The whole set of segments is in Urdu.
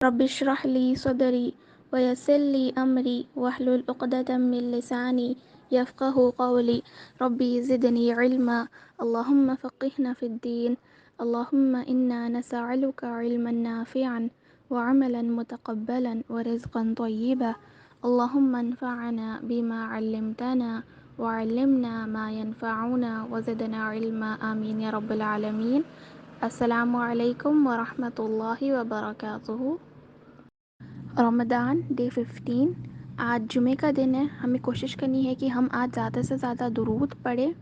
رب اشرح لي صدري ويسر لي أمري واحلل عقدة من لساني يفقه قولي. ربي زدني علما. اللهم فقهنا في الدين. اللهم إنا نسألك علما نافعا وعملا متقبلا ورزقا طيبا. اللهم انفعنا بما علمتنا وعلمنا ما ينفعنا وزدنا علما. آمين يا رب العالمين. السلام علیکم ورحمۃ اللہ وبرکاتہ۔ رمضان ڈے 15، آج جمعہ کا دن ہے۔ ہمیں کوشش کرنی ہے کہ ہم آج زیادہ سے زیادہ درود پڑھیں،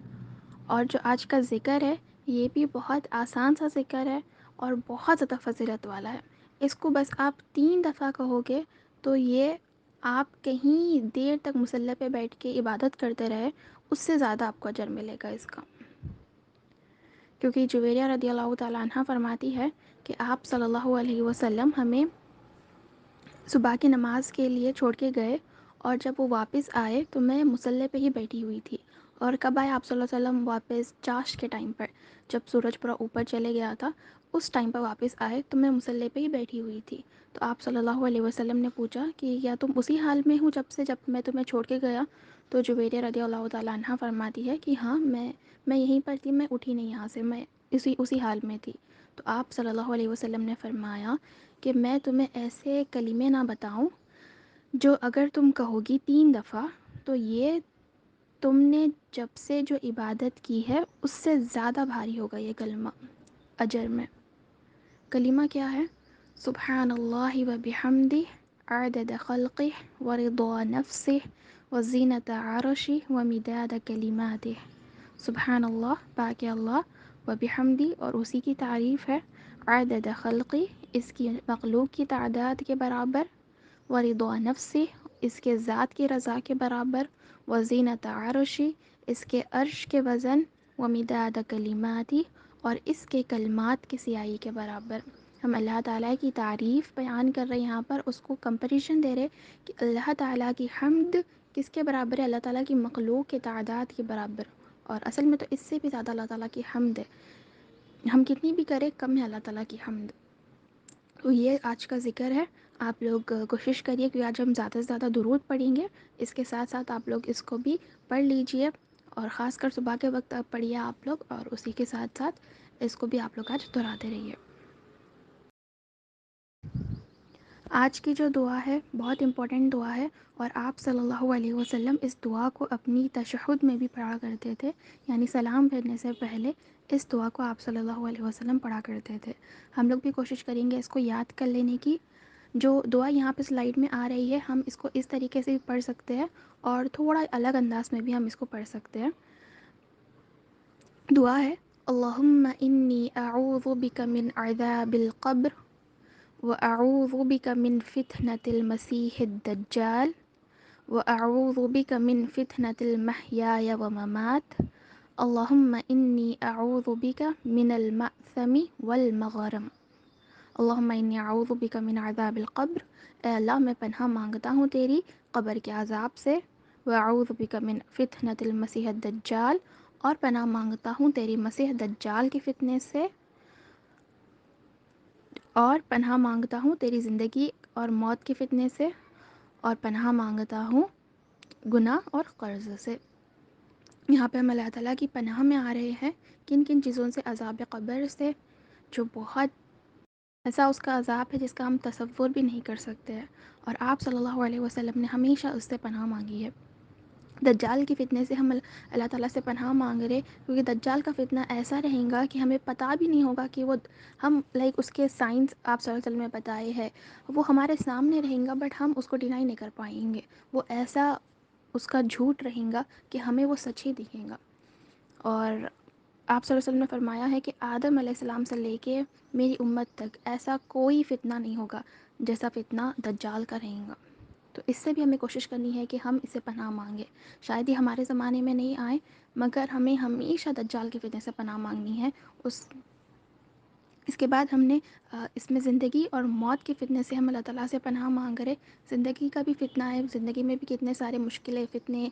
اور جو آج کا ذکر ہے یہ بھی بہت آسان سا ذکر ہے اور بہت زیادہ فضیلت والا ہے۔ اس کو بس آپ 3 دفعہ کہو گے تو یہ آپ کہیں دیر تک مصلی پہ بیٹھ کے عبادت کرتے رہے اس سے زیادہ آپ کو اجر ملے گا اس کا، کیونکہ جویریہ رضی اللہ تعالیٰ عنہ فرماتی ہے کہ آپ صلی اللہ علیہ وسلم ہمیں صبح کی نماز کے لیے چھوڑ کے گئے، اور جب وہ واپس آئے تو میں مصلی پہ ہی بیٹھی ہوئی تھی۔ اور کب آئے آپ صلی اللہ علیہ وسلم؟ واپس چاش کے ٹائم پر، جب سورج پورا اوپر چلے گیا تھا اس ٹائم پر واپس آئے تو میں مصلی پہ ہی بیٹھی ہوئی تھی۔ تو آپ صلی اللہ علیہ وسلم نے پوچھا کہ کیا تم اسی حال میں ہوں جب میں تمہیں چھوڑ کے گیا؟ تو جویریہ رضی اللہ تعالیٰ عنہ فرماتی ہے کہ ہاں، میں یہیں پر تھی، میں اٹھی نہیں یہاں سے، میں اسی حال میں تھی۔ تو آپ صلی اللہ علیہ وسلم نے فرمایا کہ میں تمہیں ایسے کلمے نہ بتاؤں جو اگر تم کہو گی 3 دفعہ تو یہ تم نے جب سے جو عبادت کی ہے اس سے زیادہ بھاری ہوگا یہ کلمہ اجر میں۔ کلمہ کیا ہے؟ سبحان اللہ و بحمدہ عدد خلقہ ورضا نفسہ وزینت عرشہ ومداد کلماتہ۔ سبحان اللہ، پاک اللہ، و بحمدی، اور اسی کی تعریف ہے، عدد خلقی، اس کی مخلوق کی تعداد کے برابر، ورضا نفسی، اس کے ذات کی رضا کے برابر، وزینت عرشی، اس کے عرش کے وزن، ومداد کلماتی، اور اس کے کلمات کی سیاہی کے برابر۔ ہم اللہ تعالیٰ کی تعریف بیان کر رہے ہیں یہاں پر، اس کو کمپریشن دے رہے کہ اللہ تعالیٰ کی حمد کس کے برابر ہے؟ اللہ تعالیٰ کی مخلوق کے تعداد کے برابر، اور اصل میں تو اس سے بھی زیادہ اللہ تعالیٰ کی حمد ہے، ہم کتنی بھی کریں کم ہے اللہ تعالیٰ کی حمد۔ تو یہ آج کا ذکر ہے، آپ لوگ کوشش کریے کہ آج ہم زیادہ سے زیادہ درود پڑھیں گے، اس کے ساتھ ساتھ آپ لوگ اس کو بھی پڑھ لیجئے، اور خاص کر صبح کے وقت پڑھیے آپ لوگ، اور اسی کے ساتھ ساتھ اس کو بھی آپ لوگ آج دہراتے رہیے۔ آج کی جو دعا ہے بہت امپورٹنٹ دعا ہے، اور آپ صلی اللہ علیہ وسلم اس دعا کو اپنی تشہد میں بھی پڑھا کرتے تھے، یعنی سلام پھیرنے سے پہلے اس دعا کو آپ صلی اللہ علیہ وسلم پڑھا کرتے تھے۔ ہم لوگ بھی کوشش کریں گے اس کو یاد کر لینے کی۔ جو دعا یہاں پہ سلائیڈ میں آ رہی ہے ہم اس کو اس طریقے سے بھی پڑھ سکتے ہیں، اور تھوڑا الگ انداز میں بھی ہم اس کو پڑھ سکتے ہیں۔ دعا ہے، اللہم انی اعوذ بک من عذاب القبر وأعوذ بك من فتنة المسيح الدجال وأعوذ بك من فتنة المحيا وممات اللهم إني أعوذ بك من المأثم والمغرم اللهم إني أعوذ بك من عذاب القبر، اے اللہ میں پناہ مانگتا ہوں تیری قبر کے عذاب سے، وأعوذ بك من فتنة المسيح الدجال، اور پناہ مانگتا ہوں تیری مسیح دجال کے فتنے سے، اور پناہ مانگتا ہوں تیری زندگی اور موت کے فتنے سے، اور پناہ مانگتا ہوں گناہ اور قرض سے۔ یہاں پہ ہم اللہ تعالیٰ کی پناہ میں آ رہے ہیں، کن کن چیزوں سے؟ عذاب قبر سے، جو بہت ایسا اس کا عذاب ہے جس کا ہم تصور بھی نہیں کر سکتے ہیں، اور آپ صلی اللہ علیہ وسلم نے ہمیشہ اس سے پناہ مانگی ہے۔ دجال کے فتنے سے ہم اللہ تعالیٰ سے پناہ مانگ رہے، کیونکہ دجال کا فتنہ ایسا رہے گا کہ ہمیں پتہ بھی نہیں ہوگا کہ وہ ہم اس کے سائنس آپ صلی اللہ علیہ وسلم نے بتائے ہیں، وہ ہمارے سامنے رہیں گا بٹ ہم اس کو ڈینائی نہیں کر پائیں گے، وہ ایسا اس کا جھوٹ رہیں گا کہ ہمیں وہ سچ ہی دکھیں گا۔ اور آپ صلی اللہ علیہ وسلم نے فرمایا ہے کہ آدم علیہ السلام سے لے کے میری امت تک ایسا کوئی فتنہ نہیں ہوگا جیسا فتنہ دجال کا رہیں گا۔ تو اس سے بھی ہمیں کوشش کرنی ہے کہ ہم اسے پناہ مانگیں، شاید یہ ہمارے زمانے میں نہیں آئے، مگر ہمیں ہمیشہ دجال کے فتنے سے پناہ مانگنی ہے۔ اس کے بعد ہم نے اس میں زندگی اور موت کے فتنے سے ہم اللہ تعالیٰ سے پناہ مانگ رہے۔ زندگی کا بھی فتنہ ہے، زندگی میں بھی کتنے سارے مشکلیں، فتنے،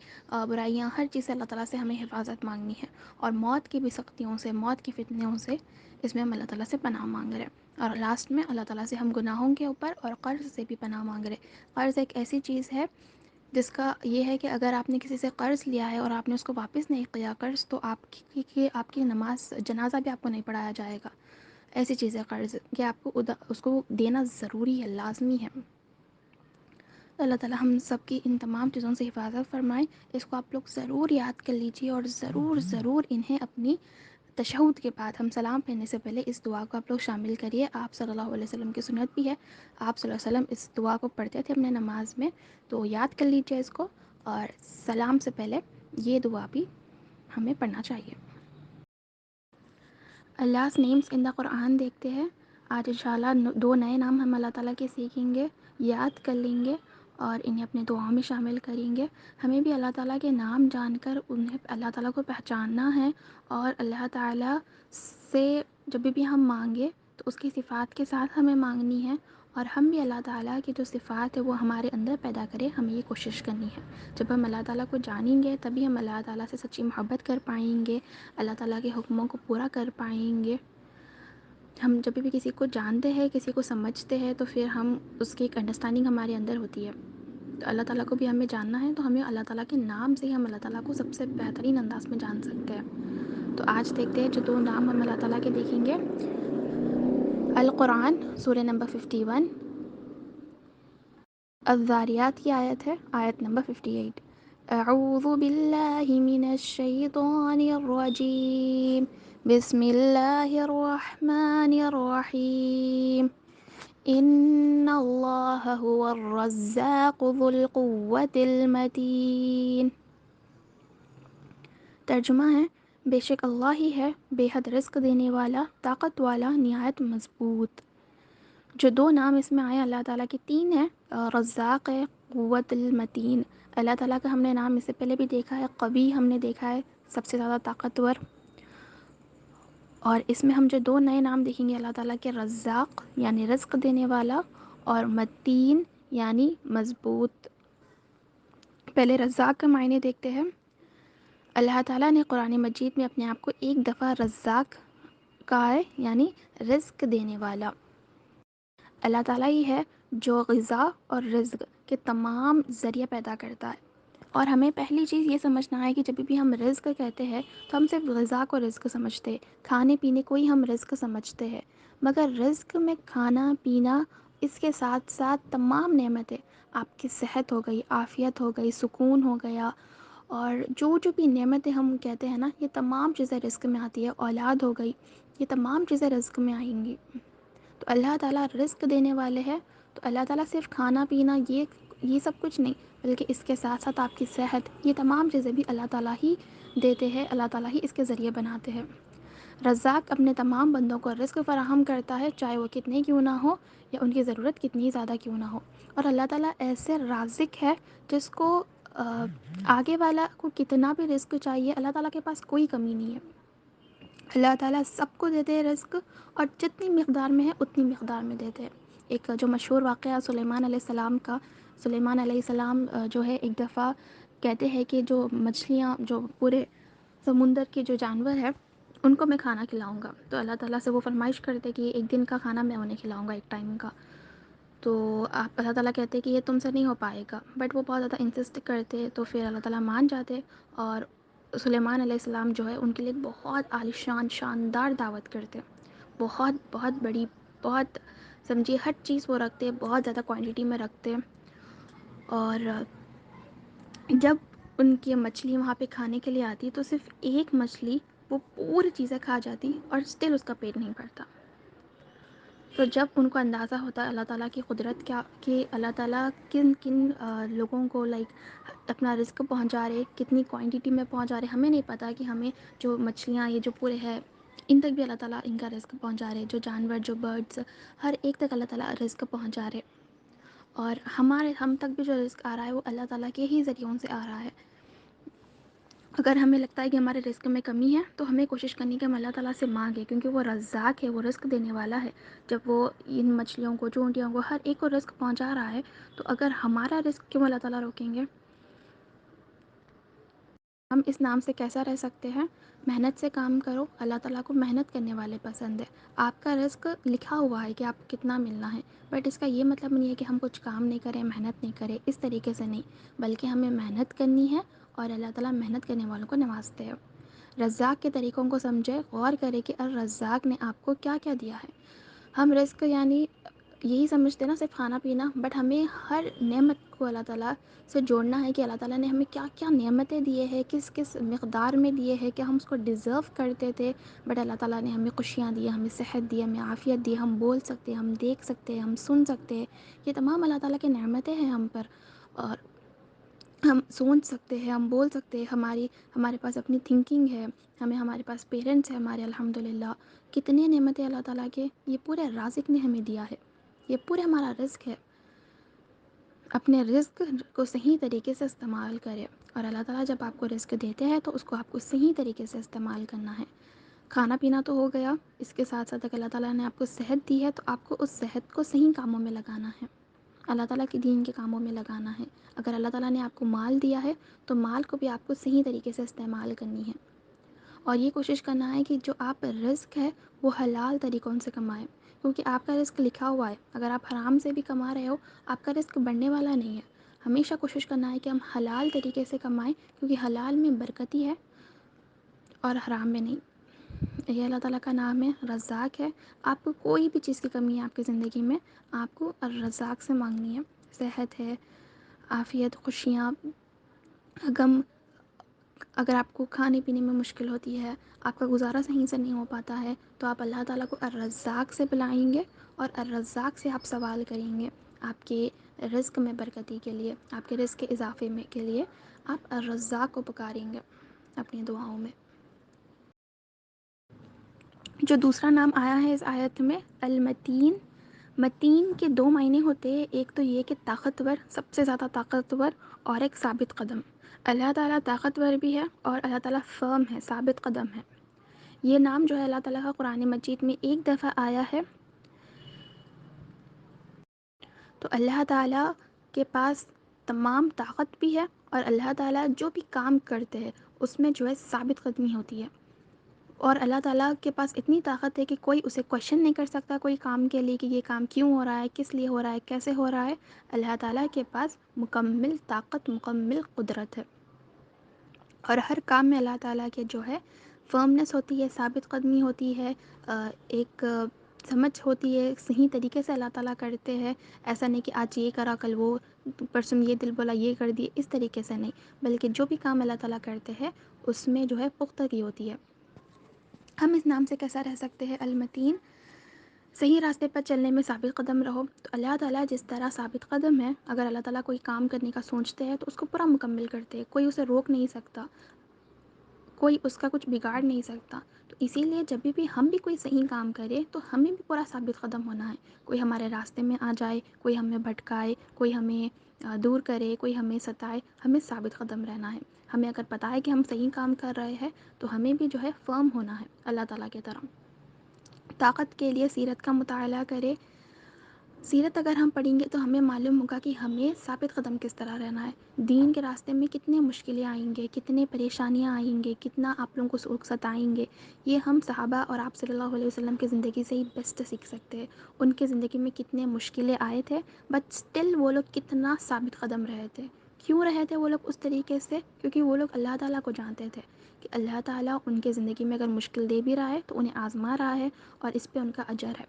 برائیاں، ہر چیز سے اللہ تعالیٰ سے ہمیں حفاظت مانگنی ہے، اور موت کی بھی سختیوں سے، موت کے فتنوں سے، اس میں ہم اللہ تعالیٰ سے پناہ مانگ رہے ہیں۔ اور لاسٹ میں اللہ تعالیٰ سے ہم گناہوں کے اوپر اور قرض سے بھی پناہ مانگ رہے. قرض ایک ایسی چیز ہے جس کا یہ ہے کہ اگر آپ نے کسی سے قرض لیا ہے اور آپ نے اس کو واپس نہیں کیا قرض، تو آپ کی نماز جنازہ بھی آپ کو نہیں پڑھایا جائے گا. ایسی چیز ہے قرض کہ آپ کو اس کو دینا ضروری ہے، لازمی ہے. اللہ تعالیٰ ہم سب کی ان تمام چیزوں سے حفاظت فرمائیں. اس کو آپ لوگ ضرور یاد کر لیجیے اور ضرور ضرور انہیں اپنی تشہد کے بعد، ہم سلام پھیرنے سے پہلے اس دعا کو آپ لوگ شامل کریے. آپ صلی اللہ علیہ وسلم کی سنت بھی ہے، آپ صلی اللہ علیہ وسلم اس دعا کو پڑھتے تھے اپنے نماز میں، تو یاد کر لیجیے اس کو. اور سلام سے پہلے یہ دعا بھی ہمیں پڑھنا چاہیے. Allah's names in the قرآن دیکھتے ہیں. آج انشاءاللہ 2 نئے نام ہم اللہ تعالیٰ کے سیکھیں گے، یاد کر لیں گے اور انہیں اپنے دعاؤں میں شامل کریں گے. ہمیں بھی اللہ تعالیٰ کے نام جان کر انہیں اللہ تعالیٰ کو پہچاننا ہے، اور اللہ تعالیٰ سے جب بھی ہم مانگے تو اس کی صفات کے ساتھ ہمیں مانگنی ہے، اور ہم بھی اللہ تعالیٰ کی جو صفات ہے وہ ہمارے اندر پیدا کرے، ہمیں یہ کوشش کرنی ہے. جب ہم اللہ تعالیٰ کو جانیں گے تبھی ہم اللہ تعالیٰ سے سچی محبت کر پائیں گے، اللہ تعالیٰ کے حکموں کو پورا کر پائیں گے. ہم جب بھی کسی کو جانتے ہیں، کسی کو سمجھتے ہیں، تو پھر ہم اس کی ایک انڈرسٹینڈنگ ہمارے اندر ہوتی ہے. تو اللہ تعالیٰ کو بھی ہمیں جاننا ہے، تو ہمیں اللہ تعالیٰ کے نام سے ہی ہم اللہ تعالیٰ کو سب سے بہترین انداز میں جان سکتے ہیں. تو آج دیکھتے ہیں جو 2 نام ہم اللہ تعالیٰ کے دیکھیں گے. القرآن سورہ نمبر 51، الذاریات کی آیت ہے، آیت نمبر 58. اعوذ باللہ من الشیطان الرجیم، بسم اللہ الرحمن الرحیم. ان اللہ هو الرزاق ذو القوة المتین. ترجمہ ہے، بے شک اللہ ہی ہے بے حد رزق دینے والا، طاقت والا، نہایت مضبوط. جو 2 نام اس میں آئے اللہ تعالیٰ کے 3 ہیں. رزاق ہے، قوت المتین. اللہ تعالیٰ کا ہم نے نام اس سے پہلے بھی دیکھا ہے، قوی ہم نے دیکھا ہے، سب سے زیادہ طاقتور. اور اس میں ہم جو 2 نئے نام دیکھیں گے اللہ تعالیٰ کے، رزاق یعنی رزق دینے والا، اور متین یعنی مضبوط. پہلے رزاق کے معنی دیکھتے ہیں. اللہ تعالیٰ نے قرآن مجید میں اپنے آپ کو ایک دفعہ رزاق کہا ہے، یعنی رزق دینے والا. اللہ تعالیٰ ہی ہے جو غذا اور رزق کے تمام ذریعے پیدا کرتا ہے. اور ہمیں پہلی چیز یہ سمجھنا ہے کہ جب بھی ہم رزق کہتے ہیں تو ہم صرف غذا کو رزق سمجھتے ہیں، کھانے پینے کو ہی ہم رزق سمجھتے ہیں. مگر رزق میں کھانا پینا، اس کے ساتھ ساتھ تمام نعمتیں، آپ کی صحت ہو گئی، عافیت ہو گئی، سکون ہو گیا، اور جو بھی نعمتیں ہم کہتے ہیں نا، یہ تمام چیزیں رزق میں آتی ہے. اولاد ہو گئی، یہ تمام چیزیں رزق میں آئیں گی. تو اللہ تعالیٰ رزق دینے والے ہیں. تو اللہ تعالیٰ صرف کھانا پینا یہ سب کچھ نہیں، بلکہ اس کے ساتھ ساتھ آپ کی صحت، یہ تمام چیزیں بھی اللہ تعالیٰ ہی دیتے ہیں، اللہ تعالیٰ ہی اس کے ذریعے بناتے ہیں. رزاق اپنے تمام بندوں کو رزق فراہم کرتا ہے، چاہے وہ کتنے کیوں نہ ہو یا ان کی ضرورت کتنی زیادہ کیوں نہ ہو. اور اللہ تعالیٰ ایسے رازق ہے جس کو آگے والا کو کتنا بھی رزق چاہیے، اللہ تعالیٰ کے پاس کوئی کمی نہیں ہے. اللہ تعالیٰ سب کو دیتے ہیں رزق، اور جتنی مقدار میں ہے اتنی مقدار میں دیتے ہیں. ایک جو مشہور واقعہ سلیمان علیہ السلام کا، سلیمان علیہ السلام جو ہے ایک دفعہ کہتے ہیں کہ جو مچھلیاں، جو پورے سمندر کے جو جانور ہیں ان کو میں کھانا کھلاؤں گا. تو اللہ تعالیٰ سے وہ فرمائش کرتے کہ ایک دن کا کھانا میں انہیں کھلاؤں گا، ایک ٹائم کا. تو آپ اللہ تعالیٰ کہتے کہ یہ تم سے نہیں ہو پائے گا، بٹ وہ بہت زیادہ انسسٹ کرتے. تو پھر اللہ تعالیٰ مان جاتے، اور سلیمان علیہ السلام جو ہے ان کے لیے بہت عالیشان شاندار دعوت کرتے، بہت بہت بڑی، بہت سمجھیے ہر چیز وہ رکھتے، بہت زیادہ کوانٹٹی میں رکھتے. اور جب ان کی مچھلی وہاں پہ کھانے کے لیے آتی تو صرف ایک مچھلی وہ پوری چیزیں کھا جاتی، اور اسٹل اس کا پیٹ نہیں بھرتا. تو جب ان کو اندازہ ہوتا ہے اللہ تعالیٰ کی قدرت کیا، کہ اللہ تعالیٰ کن کن لوگوں کو اپنا رزق پہنچا رہے، کتنی کوانٹٹی میں پہنچا رہے. ہمیں نہیں پتہ کہ ہمیں جو مچھلیاں، یہ جو پورے ہے، ان تک بھی اللہ تعالیٰ ان کا رزق پہنچا رہے. جو جانور، جو برڈز، ہر ایک تک اللہ تعالیٰ رزق پہنچا رہے. اور ہم تک بھی جو رزق آ رہا ہے وہ اللہ تعالیٰ کے ہی ذریعوں سے آ رہا ہے. اگر ہمیں لگتا ہے کہ ہمارے رزق میں کمی ہے تو ہمیں کوشش کرنی کہ ہم اللہ تعالیٰ سے مانگیں، کیونکہ وہ رزاق ہے، وہ رزق دینے والا ہے. جب وہ ان مچھلیوں کو، چونٹیوں کو، ہر ایک کو رزق پہنچا رہا ہے، تو اگر ہمارا رزق کیوں اللہ تعالیٰ روکیں گے؟ ہم اس نام سے کیسا رہ سکتے ہیں؟ محنت سے کام کرو، اللہ تعالیٰ کو محنت کرنے والے پسند ہے۔ آپ کا رزق لکھا ہوا ہے کہ آپ کو کتنا ملنا ہے، بٹ اس کا یہ مطلب نہیں ہے کہ ہم کچھ کام نہیں کریں، محنت نہیں کریں، اس طریقے سے نہیں، بلکہ ہمیں محنت کرنی ہے اور اللہ تعالیٰ محنت کرنے والوں کو نوازتے ہیں۔ رزاق کے طریقوں کو سمجھے، غور کرے کہ الرزاق نے آپ کو کیا کیا دیا ہے۔ ہم رزق یعنی یہی سمجھتے ہیں نا صرف کھانا پینا، بٹ ہمیں ہر نعمت کو اللہ تعالیٰ سے جوڑنا ہے کہ اللہ تعالیٰ نے ہمیں کیا کیا نعمتیں دیے ہیں، کس کس مقدار میں دیے ہیں، کہ ہم اس کو ڈیزرو کرتے تھے، بٹ اللہ تعالیٰ نے ہمیں خوشیاں دی، ہمیں صحت دی، ہمیں عافیت دی، ہم بول سکتے ہیں، ہم دیکھ سکتے ہیں، ہم سن سکتے ہیں، یہ تمام اللہ تعالیٰ کی نعمتیں ہیں ہم پر۔ اور ہم سوچ سکتے ہیں، ہم بول سکتے ہیں، ہمارے پاس اپنی تھنکنگ ہے، ہمارے پاس پیرنٹس ہیں ہمارے، الحمدللہ کتنے نعمتیں اللہ تعالیٰ کے، یہ پورے رازق نے ہمیں دیا ہے، یہ پورے ہمارا رزق ہے۔ اپنے رزق کو صحیح طریقے سے استعمال کرے، اور اللہ تعالیٰ جب آپ کو رزق دیتے ہیں تو اس کو آپ کو صحیح طریقے سے استعمال کرنا ہے۔ کھانا پینا تو ہو گیا، اس کے ساتھ ساتھ اگر اللہ تعالیٰ نے آپ کو صحت دی ہے تو آپ کو اس صحت کو صحیح کاموں میں لگانا ہے، اللہ تعالیٰ کے دین کے کاموں میں لگانا ہے۔ اگر اللہ تعالیٰ نے آپ کو مال دیا ہے تو مال کو بھی آپ کو صحیح طریقے سے استعمال کرنی ہے، اور یہ کوشش کرنا ہے کہ جو آپ رزق ہے وہ حلال طریقوں سے کمائیں، کیونکہ آپ کا رزق لکھا ہوا ہے، اگر آپ حرام سے بھی کما رہے ہو آپ کا رزق بڑھنے والا نہیں ہے۔ ہمیشہ کوشش کرنا ہے کہ ہم حلال طریقے سے کمائیں، کیونکہ حلال میں برکتی ہے اور حرام میں نہیں۔ یہ اللہ تعالیٰ کا نام ہے، رزاق ہے۔ آپ کو کوئی بھی چیز کی کمی ہے آپ کی زندگی میں، آپ کو الرزاق سے مانگنی ہے۔ صحت ہے، عافیت، خوشیاں، غم، اگر آپ کو کھانے پینے میں مشکل ہوتی ہے، آپ کا گزارا صحیح سے نہیں ہو پاتا ہے، تو آپ اللہ تعالیٰ کو الرزاق سے بلائیں گے، اور الرزاق سے آپ سوال کریں گے آپ کے رزق میں برکتی کے لیے، آپ کے رزق کے اضافے میں کے لیے آپ الرزاق کو پکاریں گے اپنی دعاؤں میں۔ جو دوسرا نام آیا ہے اس آیت میں، المتین، متین کے دو معنی ہوتے ہیں، ایک تو یہ کہ طاقتور، سب سے زیادہ طاقتور، اور ایک ثابت قدم۔ اللہ تعالیٰ طاقتور بھی ہے اور اللہ تعالیٰ فرم ہے، ثابت قدم ہے۔ یہ نام جو ہے اللہ تعالیٰ کا قرآن مجید میں ایک دفعہ آیا ہے، تو اللہ تعالیٰ کے پاس تمام طاقت بھی ہے، اور اللہ تعالیٰ جو بھی کام کرتے ہیں اس میں جو ہے ثابت قدمی ہوتی ہے، اور اللہ تعالیٰ کے پاس اتنی طاقت ہے کہ کوئی اسے کویشچن نہیں کر سکتا کوئی کام کے لیے کہ یہ کام کیوں ہو رہا ہے، کس لیے ہو رہا ہے، کیسے ہو رہا ہے۔ اللہ تعالیٰ کے پاس مکمل طاقت، مکمل قدرت ہے، اور ہر کام میں اللہ تعالیٰ کے جو ہے فرمنس ہوتی ہے، ثابت قدمی ہوتی ہے، ایک سمجھ ہوتی ہے، صحیح طریقے سے اللہ تعالیٰ کرتے ہیں۔ ایسا نہیں کہ آج یہ کرا کل وہ، پرسوں یہ دل بولا یہ کر دیے، اس طریقے سے نہیں، بلکہ جو بھی کام اللہ تعالیٰ کرتے ہیں اس میں جو ہے پختگی ہوتی ہے۔ ہم اس نام سے کیسا رہ سکتے ہیں؟ المتین، صحیح راستے پر چلنے میں ثابت قدم رہو، تو اللہ تعالیٰ جس طرح ثابت قدم ہے، اگر اللہ تعالیٰ کوئی کام کرنے کا سوچتے ہیں تو اس کو پورا مکمل کرتے ہیں، کوئی اسے روک نہیں سکتا، کوئی اس کا کچھ بگاڑ نہیں سکتا۔ تو اسی لیے جب بھی ہم بھی کوئی صحیح کام کرے تو ہمیں بھی پورا ثابت قدم ہونا ہے، کوئی ہمارے راستے میں آ جائے، کوئی ہمیں بھٹکائے، کوئی ہمیں دور کرے، کوئی ہمیں ستائے، ہمیں ثابت قدم رہنا ہے۔ ہمیں اگر پتہ ہے کہ ہم صحیح کام کر رہے ہیں تو ہمیں بھی جو ہے فرم ہونا ہے اللہ تعالیٰ کی طرح۔ طاقت کے لیے سیرت کا مطالعہ کرے، سیرت اگر ہم پڑھیں گے تو ہمیں معلوم ہوگا کہ ہمیں ثابت قدم کس طرح رہنا ہے۔ دین کے راستے میں کتنے مشکلیں آئیں گے، کتنے پریشانیاں آئیں گے، کتنا آپ لوگوں کو ستائیں گے، یہ ہم صحابہ اور آپ صلی اللہ علیہ وسلم کی زندگی سے ہی بیسٹ سیکھ سکتے ہیں۔ ان کی زندگی میں کتنے مشکلیں آئے تھے، بٹ سٹل وہ لوگ کتنا ثابت قدم رہے تھے۔ کیوں رہے تھے وہ لوگ اس طریقے سے؟ کیونکہ وہ لوگ اللہ تعالیٰ کو جانتے تھے کہ اللہ تعالیٰ ان کے زندگی میں اگر مشکل دے بھی رہا ہے تو انہیں آزما رہا ہے، اور اس پہ ان کا اجر ہے۔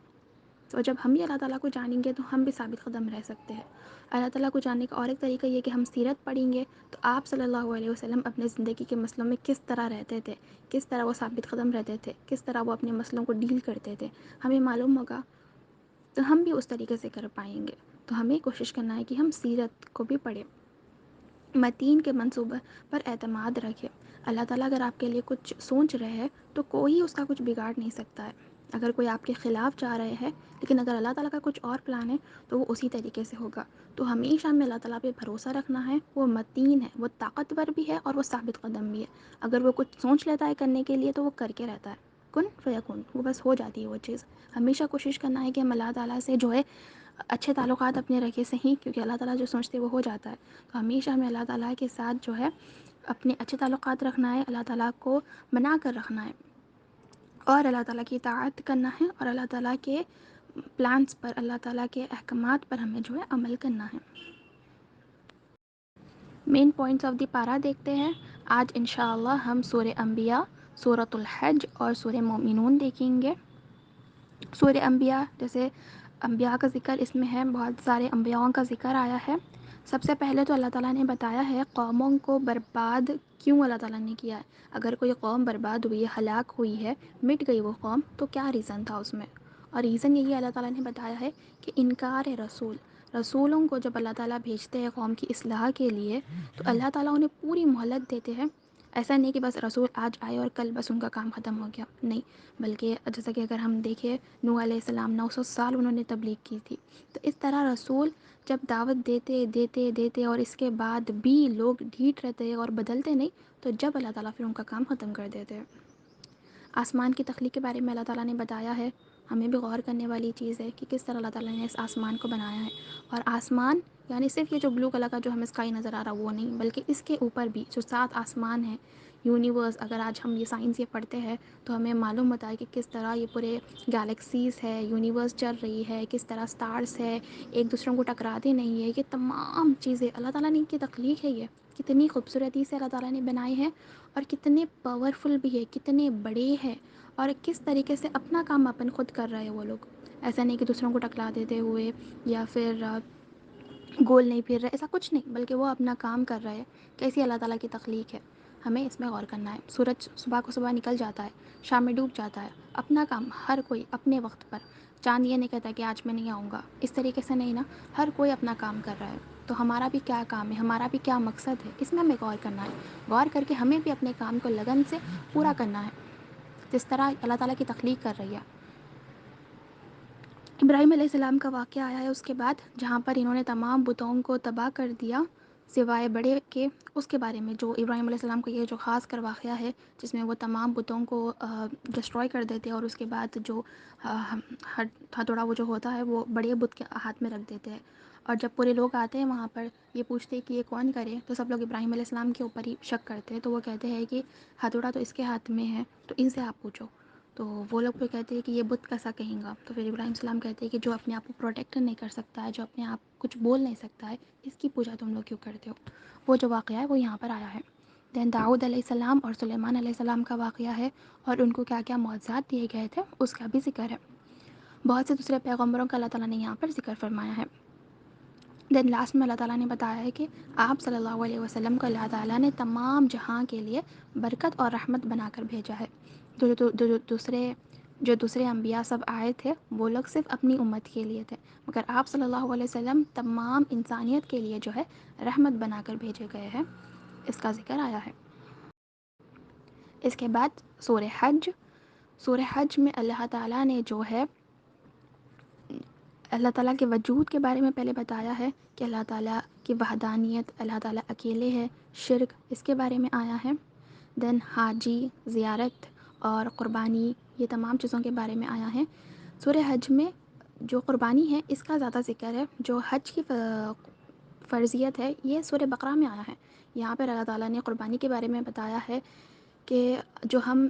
تو جب ہم بھی اللہ تعالیٰ کو جانیں گے تو ہم بھی ثابت قدم رہ سکتے ہیں۔ اللہ تعالیٰ کو جاننے کا اور ایک طریقہ یہ کہ ہم سیرت پڑھیں گے تو آپ صلی اللہ علیہ وسلم اپنے زندگی کے مسئلوں میں کس طرح رہتے تھے، کس طرح وہ ثابت قدم رہتے تھے، کس طرح وہ اپنے مسئلوں کو ڈیل کرتے تھے، ہمیں معلوم ہوگا، تو ہم بھی اس طریقے سے کر پائیں گے۔ تو ہمیں کوشش کرنا ہے کہ ہم سیرت کو بھی پڑھیں، متین کے منصوبہ پر اعتماد رکھے۔ اللہ تعالیٰ اگر آپ کے لیے کچھ سوچ رہے ہیں تو کوئی اس کا کچھ بگاڑ نہیں سکتا ہے۔ اگر کوئی آپ کے خلاف جا رہے ہیں، لیکن اگر اللہ تعالیٰ کا کچھ اور پلان ہے تو وہ اسی طریقے سے ہوگا۔ تو ہمیشہ ہمیں اللہ تعالیٰ پہ بھروسہ رکھنا ہے، وہ متین ہے، وہ طاقتور بھی ہے اور وہ ثابت قدم بھی ہے۔ اگر وہ کچھ سوچ لیتا ہے کرنے کے لیے تو وہ کر کے رہتا ہے، کن فیکون، وہ بس ہو جاتی ہے وہ چیز۔ ہمیشہ کوشش کرنا ہے کہ ہم اللہ تعالیٰ سے جو ہے اچھے تعلقات اپنے رکھے، صحیح، کیونکہ اللہ تعالیٰ جو سوچتے وہ ہو جاتا ہے۔ تو ہمیشہ ہمیں اللہ تعالیٰ کے ساتھ جو ہے اپنے اچھے تعلقات رکھنا ہے، اللہ تعالیٰ کو منا کر رکھنا ہے، اور اللہ تعالیٰ کی اطاعت کرنا ہے، اور اللہ تعالیٰ کے پلانس پر، اللہ تعالیٰ کے احکامات پر ہمیں جو ہے عمل کرنا ہے۔ مین پوائنٹس آف دی پارا دیکھتے ہیں۔ آج انشاءاللہ ہم سورہ انبیاء، سورۃ الحج اور سورہ مومنون دیکھیں گے۔ سورہ انبیاء، جیسے انبیاء کا ذکر اس میں ہے، بہت سارے انبیاءوں کا ذکر آیا ہے۔ سب سے پہلے تو اللہ تعالیٰ نے بتایا ہے قوموں کو برباد کیوں اللہ تعالیٰ نے کیا ہے۔ اگر کوئی قوم برباد ہوئی ہے، ہلاک ہوئی ہے، مٹ گئی وہ قوم، تو کیا ریزن تھا اس میں؟ اور ریزن یہی اللہ تعالیٰ نے بتایا ہے کہ انکار رسول، رسولوں کو جب اللہ تعالیٰ بھیجتے ہیں قوم کی اصلاح کے لیے، تو اللہ تعالیٰ انہیں پوری مہلت دیتے ہیں۔ ایسا نہیں کہ بس رسول آج آئے اور کل بس ان کا کام ختم ہو گیا، نہیں، بلکہ جیسا کہ اگر ہم دیکھیں نوح علیہ السلام 900 سال انہوں نے تبلیغ کی تھی، تو اس طرح رسول جب دعوت دیتے دیتے دیتے اور اس کے بعد بھی لوگ ڈھیٹ رہتے اور بدلتے نہیں، تو جب اللہ تعالیٰ پھر ان کا کام ختم کر دیتے۔ آسمان کی تخلیق کے بارے میں اللہ تعالیٰ نے بتایا ہے، ہمیں بھی غور کرنے والی چیز ہے کہ کس طرح اللہ تعالیٰ نے اس آسمان کو بنایا ہے۔ اور آسمان یعنی صرف یہ جو بلو کلر کا جو ہمیں اسکائی نظر آ رہا وہ نہیں، بلکہ اس کے اوپر بھی جو 7 آسمان ہیں، یونیورس، اگر آج ہم یہ سائنس یہ پڑھتے ہیں تو ہمیں معلوم ہوتا ہے کہ کس طرح یہ پورے گیلیکسیز ہے، یونیورس چل رہی ہے، کس طرح سٹارز ہے، ایک دوسروں کو ٹکراتے نہیں ہے، یہ تمام چیزیں اللہ تعالیٰ نے کی تخلیق ہے۔ یہ کتنی خوبصورتی سے اللہ تعالیٰ نے بنائی ہے، اور کتنے پاورفل بھی ہے، کتنے بڑے ہیں، اور کس طریقے سے اپنا کام اپن خود کر رہے ہیں وہ لوگ۔ ایسا نہیں کہ دوسروں کو ٹکرا دیتے ہوئے یا پھر گول نہیں پھر رہے، ایسا کچھ نہیں، بلکہ وہ اپنا کام کر رہے ہیں۔ کیسی اللہ تعالیٰ کی تخلیق ہے، ہمیں اس میں غور کرنا ہے۔ سورج صبح کو صبح نکل جاتا ہے، شام میں ڈوب جاتا ہے، اپنا کام ہر کوئی اپنے وقت پر۔ چاند یہ نہیں کہتا کہ آج میں نہیں آؤں گا، اس طریقے سے نہیں نا، ہر کوئی اپنا کام کر رہا ہے۔ تو ہمارا بھی کیا کام ہے، ہمارا بھی کیا مقصد ہے، اس میں ہمیں غور کرنا ہے۔ غور کر کے ہمیں بھی اپنے کام کو لگن سے پورا کرنا ہے، جس طرح اللہ تعالیٰ کی تخلیق کر رہی ہے۔ ابراہیم علیہ السلام کا واقعہ آیا ہے اس کے بعد، جہاں پر انہوں نے تمام بتوں کو تباہ کر دیا سوائے بڑے کے۔ اس کے بارے میں جو ابراہیم علیہ السلام کا یہ جو خاص کر واقعہ ہے، جس میں وہ تمام بتوں کو ڈسٹروائے کر دیتے ہیں، اور اس کے بعد جو ہتھوڑا وہ جو ہوتا ہے وہ بڑے بت کے ہاتھ میں رکھ دیتے ہیں، اور جب پورے لوگ آتے ہیں وہاں پر یہ پوچھتے ہیں کہ یہ کون کرے، تو سب لوگ ابراہیم علیہ السلام کے اوپر ہی شک کرتے ہیں۔ تو وہ کہتے ہیں کہ ہتھوڑا تو اس کے ہاتھ میں ہے، تو ان سے آپ پوچھو۔ تو وہ لوگ پھر کہتے ہیں کہ یہ بت کیسا کہیں گا، تو پھر ابراہیم السلام کہتے ہیں کہ جو اپنے آپ کو پروٹیکٹ نہیں کر سکتا ہے، جو اپنے آپ کچھ بول نہیں سکتا ہے، اس کی پوجا تم لوگ کیوں کرتے ہو۔ وہ جو واقعہ ہے وہ یہاں پر آیا ہے۔ دین داؤد علیہ السلام اور سلیمان علیہ السلام کا واقعہ ہے، اور ان کو کیا کیا معجزات دیے گئے تھے اس کا بھی ذکر ہے۔ بہت سے دوسرے پیغمبروں کا اللہ تعالیٰ نے یہاں پر ذکر فرمایا ہے۔ دین لاسٹ میں اللہ تعالیٰ نے بتایا ہے کہ آپ صلی اللہ علیہ وسلم کو اللہ تعالیٰ نے تمام جہاں کے لیے برکت اور رحمت بنا کر بھیجا ہے۔ جو دوسرے انبیاء سب آئے تھے وہ لوگ صرف اپنی امت کے لیے تھے، مگر آپ صلی اللہ علیہ وسلم تمام انسانیت کے لیے جو ہے رحمت بنا کر بھیجے گئے ہیں، اس کا ذکر آیا ہے۔ اس کے بعد سورہ حج۔ سورہ حج میں اللہ تعالیٰ نے جو ہے اللہ تعالیٰ کے وجود کے بارے میں پہلے بتایا ہے کہ اللہ تعالیٰ کی وحدانیت، اللہ تعالیٰ اکیلے ہے، شرک، اس کے بارے میں آیا ہے۔ دین حاجی، زیارت اور قربانی، یہ تمام چیزوں کے بارے میں آیا ہے۔ سورہ حج میں جو قربانی ہے اس کا زیادہ ذکر ہے، جو حج کی فرضیت ہے یہ سورہ بقرہ میں آیا ہے۔ یہاں پر اللہ تعالیٰ نے قربانی کے بارے میں بتایا ہے کہ جو ہم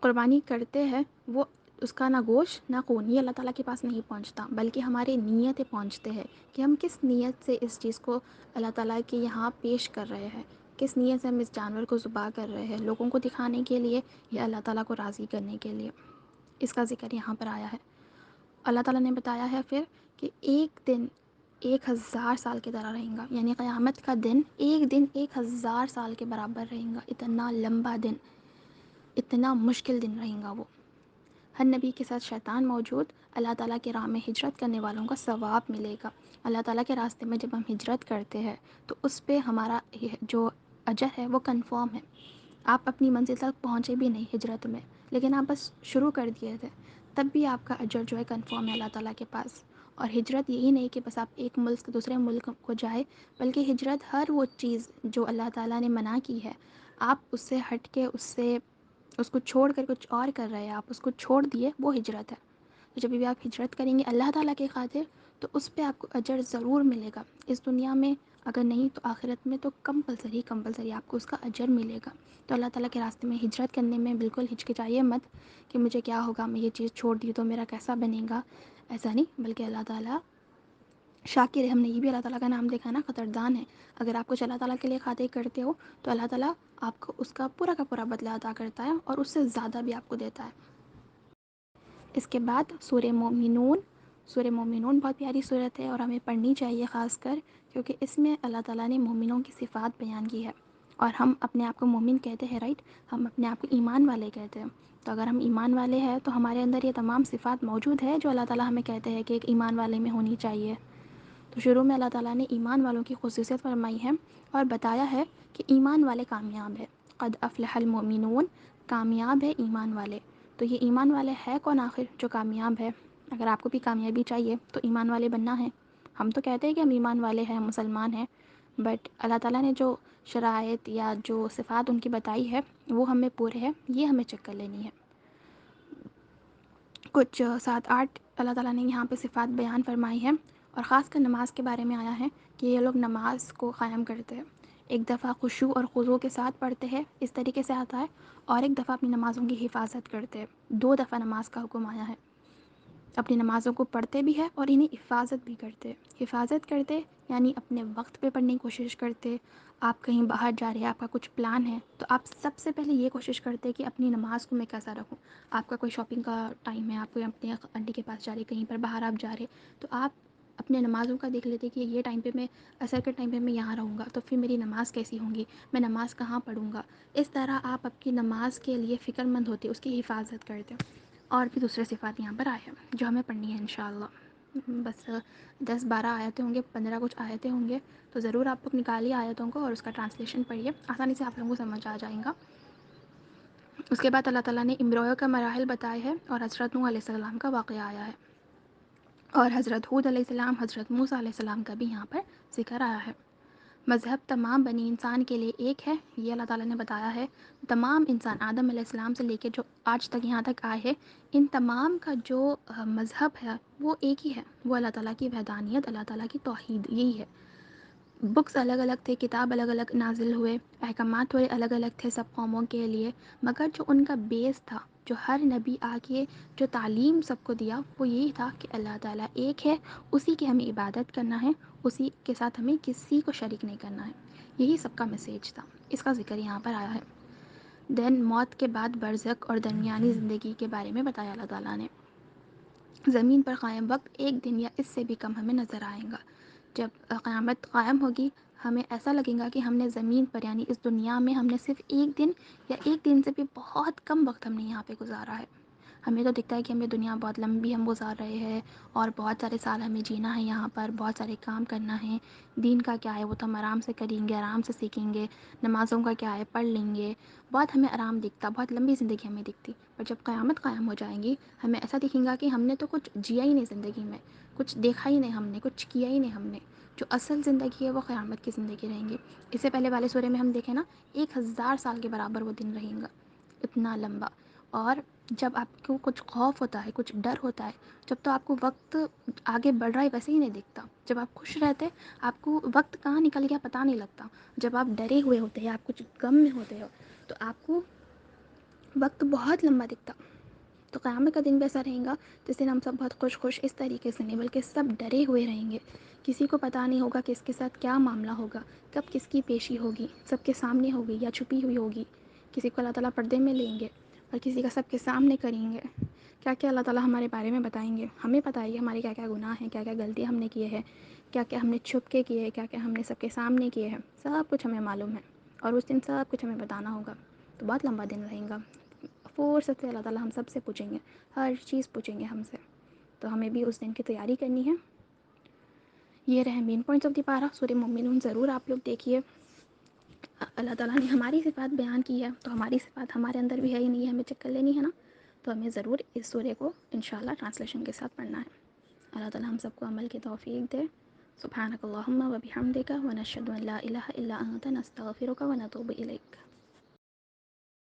قربانی کرتے ہیں وہ اس کا نہ گوشت نہ خون یہ اللہ تعالیٰ کے پاس نہیں پہنچتا، بلکہ ہمارے نیتیں پہنچتے ہیں کہ ہم کس نیت سے اس چیز کو اللہ تعالیٰ کے یہاں پیش کر رہے ہیں، کس نیت سے ہم اس جانور کو ذبح کر رہے ہیں، لوگوں کو دکھانے کے لیے یا اللہ تعالیٰ کو راضی کرنے کے لیے۔ اس کا ذکر یہاں پر آیا ہے۔ اللہ تعالیٰ نے بتایا ہے پھر کہ ایک دن 1000 سال کی طرح رہیں گا، یعنی قیامت کا دن ایک دن 1000 سال کے برابر رہیں گا، اتنا لمبا دن، اتنا مشکل دن رہیں گا وہ۔ ہر نبی کے ساتھ شیطان موجود، اللہ تعالیٰ کی راہ میں ہجرت کرنے والوں کا ثواب ملے گا۔ اللہ تعالیٰ کے راستے میں جب ہم ہجرت کرتے ہیں تو اس پہ ہمارا جو اجر ہے وہ کنفرم ہے۔ آپ اپنی منزل تک پہنچے بھی نہیں ہجرت میں، لیکن آپ بس شروع کر دیے تھے، تب بھی آپ کا اجر جو ہے کنفرم ہے اللہ تعالیٰ کے پاس۔ اور ہجرت یہی نہیں کہ بس آپ ایک ملک سے دوسرے ملک کو جائے، بلکہ ہجرت ہر وہ چیز جو اللہ تعالیٰ نے منع کی ہے، آپ اس سے ہٹ کے اس کو چھوڑ کر کچھ اور کر رہے ہیں، آپ اس کو چھوڑ دیے، وہ ہجرت ہے۔ تو جب بھی آپ ہجرت کریں گے اللہ تعالیٰ کے خاطر، تو اس پہ آپ کو اجر ضرور ملے گا. اس دنیا میں اگر نہیں تو آخرت میں تو کمپلسری آپ کو اس کا اجر ملے گا. تو اللہ تعالیٰ کے راستے میں ہجرت کرنے میں بالکل ہچکچائیے مت کہ مجھے کیا ہوگا، میں یہ چیز چھوڑ دی تو میرا کیسا بنے گا. ایسا نہیں، بلکہ اللہ تعالیٰ شاکر ہے. ہم نے یہ بھی اللہ تعالیٰ کا نام دیکھا نا، قدردان ہے. اگر آپ کچھ اللہ تعالیٰ کے لیے خاطر کرتے ہو تو اللہ تعالیٰ آپ کو اس کا پورا کا پورا بدلہ عطا کرتا ہے اور اس سے زیادہ بھی آپ کو دیتا ہے. اس کے بعد سورہ مومنون. سورہ مومنون بہت پیاری صورت ہے اور ہمیں پڑھنی چاہیے خاص کر، کیونکہ اس میں اللہ تعالیٰ نے مومنوں کی صفات بیان کی ہے. اور ہم اپنے آپ کو مومن کہتے ہیں، رائٹ؟ ہم اپنے آپ کو ایمان والے کہتے ہیں. تو اگر ہم ایمان والے ہیں تو ہمارے اندر یہ تمام صفات موجود ہے جو اللہ تعالیٰ ہمیں کہتے ہیں کہ ایک ایمان والے میں ہونی چاہیے. تو شروع میں اللہ تعالیٰ نے ایمان والوں کی خصوصیت فرمائی ہے اور بتایا ہے کہ ایمان والے کامیاب ہے. قد افلح المؤمنون، کامیاب ہے ایمان والے. تو یہ ایمان والے ہے کون آخر جو کامیاب ہے؟ اگر آپ کو بھی کامیابی چاہیے تو ایمان والے بننا ہے. ہم تو کہتے ہیں کہ ہم ایمان والے ہیں، ہم مسلمان ہیں، بٹ اللہ تعالیٰ نے جو شرائط یا جو صفات ان کی بتائی ہے وہ ہمیں پورے ہے، یہ ہمیں چیک کر لینی ہے. کچھ 7-8 اللہ تعالیٰ نے یہاں پہ صفات بیان فرمائی ہے اور خاص کر نماز کے بارے میں آیا ہے کہ یہ لوگ نماز کو قائم کرتے ہیں. ایک دفعہ خشوع اور خضوع کے ساتھ پڑھتے ہیں، اس طریقے سے آتا ہے، اور ایک دفعہ اپنی نمازوں کی حفاظت کرتے ہیں. 2 دفعہ نماز کا حکم آیا ہے. اپنی نمازوں کو پڑھتے بھی ہے اور انہیں حفاظت بھی کرتے. حفاظت کرتے یعنی اپنے وقت پہ پڑھنے کی کوشش کرتے. آپ کہیں باہر جا رہے ہیں، آپ کا کچھ پلان ہے، تو آپ سب سے پہلے یہ کوشش کرتے کہ اپنی نماز کو میں کیسا رکھوں. آپ کا کوئی شاپنگ کا ٹائم ہے، آپ کوئی اپنے آنٹی کے پاس جا رہے، کہیں پر باہر آپ جا رہے، تو آپ اپنے نمازوں کا دیکھ لیتے کہ یہ ٹائم پہ میں عصر کے ٹائم پہ میں یہاں رہوں گا تو پھر میری نماز کیسی ہوں گی، میں نماز کہاں پڑھوں گا. اس طرح آپ اپنی نماز کے لیے فکر مند ہوتے، اس کی حفاظت کرتے. اور بھی دوسرے صفات یہاں پر آئے ہیں جو ہمیں پڑھنی ہے انشاءاللہ. بس 10-12 آیتیں ہوں گے، 15 کچھ آیتیں ہوں گے، تو ضرور آپ لوگ نکالیے آیتوں کو اور اس کا ٹرانسلیشن پڑھیے، آسانی سے آپ لوگوں کو سمجھ آ جائے گا. اس کے بعد اللہ تعالیٰ نے امبروئر کا مراحل بتائے ہیں اور حضرت نوح علیہ السلام کا واقعہ آیا ہے، اور حضرت ہود علیہ السلام، حضرت موسیٰ علیہ السلام کا بھی یہاں پر ذکر آیا ہے. مذہب تمام بنی انسان کے لیے ایک ہے، یہ اللہ تعالیٰ نے بتایا ہے. تمام انسان آدم علیہ السلام سے لے کے جو آج تک یہاں تک آئے ہیں، ان تمام کا جو مذہب ہے وہ ایک ہی ہے، وہ اللہ تعالیٰ کی وحدانیت، اللہ تعالیٰ کی توحید، یہی ہے. بکس الگ الگ تھے، کتاب الگ الگ نازل ہوئے، احکامات تھوڑے الگ الگ تھے سب قوموں کے لیے، مگر جو ان کا بیس تھا، جو ہر نبی آ کے جو تعلیم سب کو دیا، وہ یہی تھا کہ اللہ تعالیٰ ایک ہے، اسی کی ہمیں عبادت کرنا ہے، اسی کے ساتھ ہمیں کسی کو شریک نہیں کرنا ہے. یہی سب کا میسیج تھا، اس کا ذکر یہاں پر آیا ہے. دین موت کے بعد برزخ اور درمیانی زندگی کے بارے میں بتایا اللہ تعالیٰ نے. زمین پر قائم وقت ایک دن یا اس سے بھی کم ہمیں نظر آئے گا. جب قیامت قائم ہوگی، ہمیں ایسا لگے گا کہ ہم نے زمین پر یعنی اس دنیا میں ہم نے صرف ایک دن یا ایک دن سے بھی بہت کم وقت ہم نے یہاں پہ گزارا ہے. ہمیں تو دکھتا ہے کہ ہمیں دنیا بہت لمبی ہم گزار رہے ہیں اور بہت سارے سال ہمیں جینا ہے یہاں پر، بہت سارے کام کرنا ہے. دین کا کیا ہے وہ تو ہم آرام سے کریں گے، آرام سے سیکھیں گے. نمازوں کا کیا ہے، پڑھ لیں گے. بہت ہمیں آرام دکھتا، بہت لمبی زندگی ہمیں دکھتی. پر جب قیامت قائم ہو جائیں گی، ہمیں ایسا دکھیں گا کہ ہم نے تو کچھ جیا ہی نہیں زندگی میں، کچھ دیکھا ہی نہیں ہم نے، کچھ کیا ہی نہیں ہم نے. جو اصل زندگی ہے وہ قیامت کی زندگی رہیں گی. اس سے پہلے والے سورے میں ہم دیکھیں نا، 1000 سال کے برابر وہ دن رہیں گا، اتنا لمبا. اور جب آپ کو کچھ خوف ہوتا ہے، کچھ ڈر ہوتا ہے، جب تو آپ کو وقت آگے بڑھ رہا ہے ویسے ہی نہیں دکھتا. جب آپ خوش رہتے، آپ کو وقت کہاں نکل گیا پتہ نہیں لگتا. جب آپ ڈرے ہوئے ہوتے ہیں، آپ کچھ غم میں ہوتے ہو، تو آپ کو وقت بہت لمبا دکھتا. تو قیامت کا دن بھی ایسا رہے گا جس دن ہم سب بہت خوش اس طریقے سے نہیں، بلکہ سب ڈرے ہوئے رہیں گے. کسی کو پتہ نہیں ہوگا کہ اس کے ساتھ کیا معاملہ ہوگا، کب کس کی پیشی ہوگی، سب کے سامنے ہوگی یا چھپی ہوئی ہوگی. کسی کو اللہ تعالیٰ پردے میں لیں گے اور کسی کا سب کے سامنے کریں گے. کیا کیا اللہ تعالیٰ ہمارے بارے میں بتائیں گے، ہمیں پتہ ہے ہمارے کیا کیا گناہ ہیں، کیا کیا غلطیاں ہم نے کیے ہیں، کیا کیا ہم نے چھپ کے کیے ہیں، کیا کیا ہم نے سب کے سامنے کیے ہیں. سب کچھ ہمیں معلوم ہے اور اس دن سب کچھ ہمیں بتانا ہوگا. تو بہت لمبا دن رہے گا. فرصت سے اللہ تعالیٰ ہم سب سے پوچھیں گے، ہر چیز پوچھیں گے ہم سے. تو ہمیں بھی اس دن کی تیاری کرنی ہے. یہ رہے مین پوائنٹس آف دی پارہ. سورہ مومنون ضرور آپ لوگ دیکھیے. اللہ تعالیٰ نے ہماری صفات بیان کی ہے، تو ہماری صفات ہمارے اندر بھی ہے ہی نہیں ہے، ہمیں چیک کر لینی ہے نا. تو ہمیں ضرور اس سورہ کو انشاءاللہ ٹرانسلیشن کے ساتھ پڑھنا ہے. اللہ تعالیٰ ہم سب کو عمل کی توفیق دے. سبحانک اللہم و بحمدک و نشہد ان لا الہ الا انت نستغفرک و نتوب الیک.